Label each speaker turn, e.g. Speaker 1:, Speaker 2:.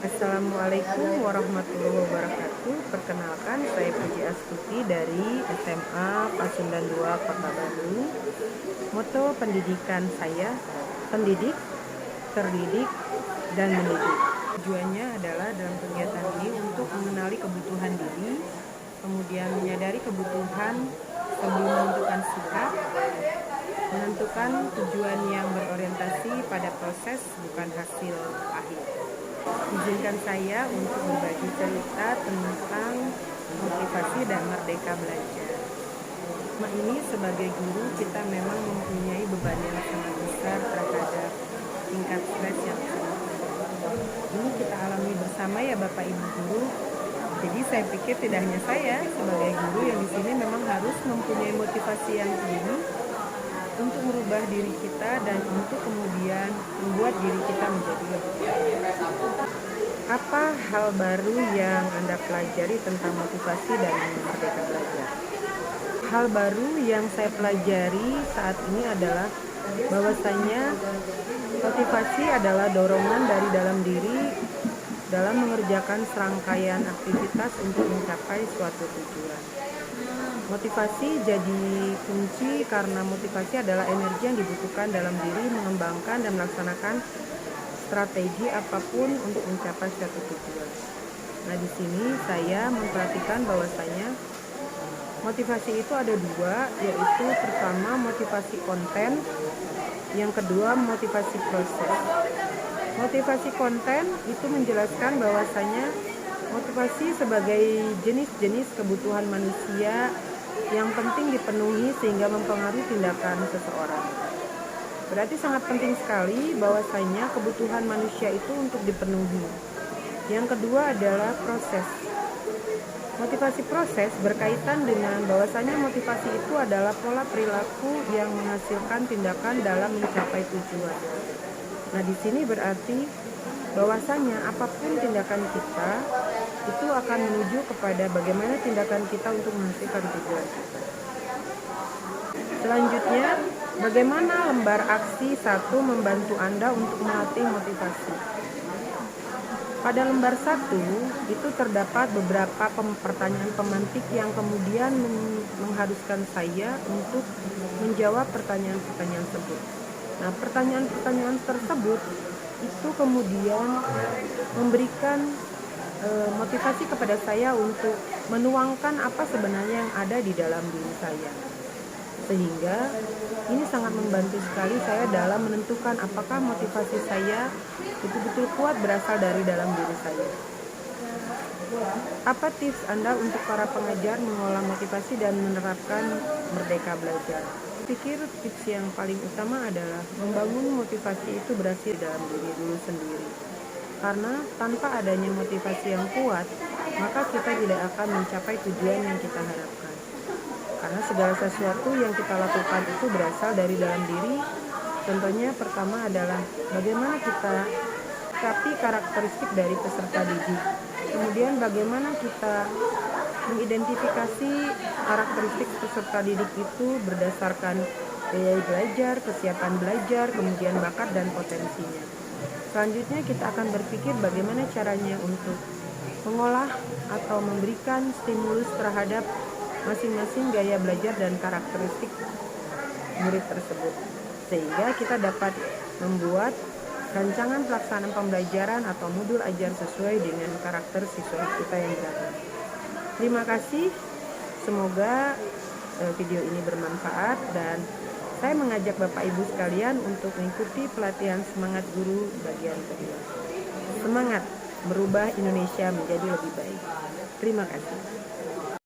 Speaker 1: Assalamualaikum warahmatullahi wabarakatuh. Perkenalkan, saya Puji Astuti dari SMA Pasundan 2 Kota Bandung. Moto pendidikan saya, pendidik, terdidik, dan mendidik. Tujuannya adalah dalam kegiatan ini untuk mengenali kebutuhan diri, kemudian menyadari kebutuhan sebelum menentukan sikap, menentukan tujuan yang berorientasi pada proses bukan hasil akhir. Izinkan saya untuk berbagi cerita tentang motivasi dan merdeka belajar. Ini sebagai guru kita memang mempunyai beban yang sangat besar terhadap tingkat stres yang sangat tinggi. Ini kita alami bersama ya Bapak Ibu guru. Jadi saya pikir tidak hanya saya sebagai guru yang di sini memang harus mempunyai motivasi yang tinggi untuk merubah diri kita dan untuk kemudian membuat diri kita menjadi lebih baik. Apa hal baru yang Anda pelajari tentang motivasi dan merdeka belajar? Hal baru yang saya pelajari saat ini adalah bahwasanya motivasi adalah dorongan dari dalam diri dalam mengerjakan serangkaian aktivitas untuk mencapai suatu tujuan. Motivasi jadi kunci karena motivasi adalah energi yang dibutuhkan dalam diri mengembangkan dan melaksanakan strategi apapun untuk mencapai suatu tujuan. Nah, di sini saya memperhatikan bahwasanya motivasi itu ada dua, yaitu pertama motivasi konten, yang kedua motivasi proses. Motivasi konten itu menjelaskan bahwasanya motivasi sebagai jenis-jenis kebutuhan manusia yang penting dipenuhi sehingga mempengaruhi tindakan seseorang. Berarti sangat penting sekali bahwasanya kebutuhan manusia itu untuk dipenuhi. Yang kedua adalah proses. Motivasi proses berkaitan dengan bahwasanya motivasi itu adalah pola perilaku yang menghasilkan tindakan dalam mencapai tujuan. Nah, di sini berarti bahwasanya apapun tindakan kita itu akan menuju kepada bagaimana tindakan kita untuk menghasilkan tujuan kita. Selanjutnya, bagaimana lembar aksi 1 membantu Anda untuk melatih motivasi? Pada lembar 1 itu terdapat beberapa pertanyaan pemantik yang kemudian mengharuskan saya untuk menjawab pertanyaan-pertanyaan tersebut. Nah, pertanyaan-pertanyaan tersebut itu kemudian memberikan motivasi kepada saya untuk menuangkan apa sebenarnya yang ada di dalam diri saya. Sehingga ini sangat membantu sekali saya dalam menentukan apakah motivasi saya betul-betul kuat berasal dari dalam diri saya. Apa tips Anda untuk para pengajar mengolah motivasi dan menerapkan merdeka belajar? Saya pikir tips yang paling utama adalah membangun motivasi itu berasal dalam diri dulu sendiri. Karena tanpa adanya motivasi yang kuat, maka kita tidak akan mencapai tujuan yang kita harapkan. Karena segala sesuatu yang kita lakukan itu berasal dari dalam diri. Contohnya pertama adalah bagaimana kita sikapi karakteristik dari peserta didik. Kemudian bagaimana kita mengidentifikasi karakteristik peserta didik itu berdasarkan gaya belajar, kesiapan belajar, kemudian bakat dan potensinya. Selanjutnya kita akan berpikir bagaimana caranya untuk mengolah atau memberikan stimulus terhadap masing-masing gaya belajar dan karakteristik murid tersebut. Sehingga kita dapat membuat rancangan pelaksanaan pembelajaran atau modul ajar sesuai dengan karakter siswa kita yang berada. Terima kasih, semoga video ini bermanfaat dan saya mengajak Bapak Ibu sekalian untuk mengikuti pelatihan semangat guru bagian kedua. Semangat merubah Indonesia menjadi lebih baik. Terima kasih.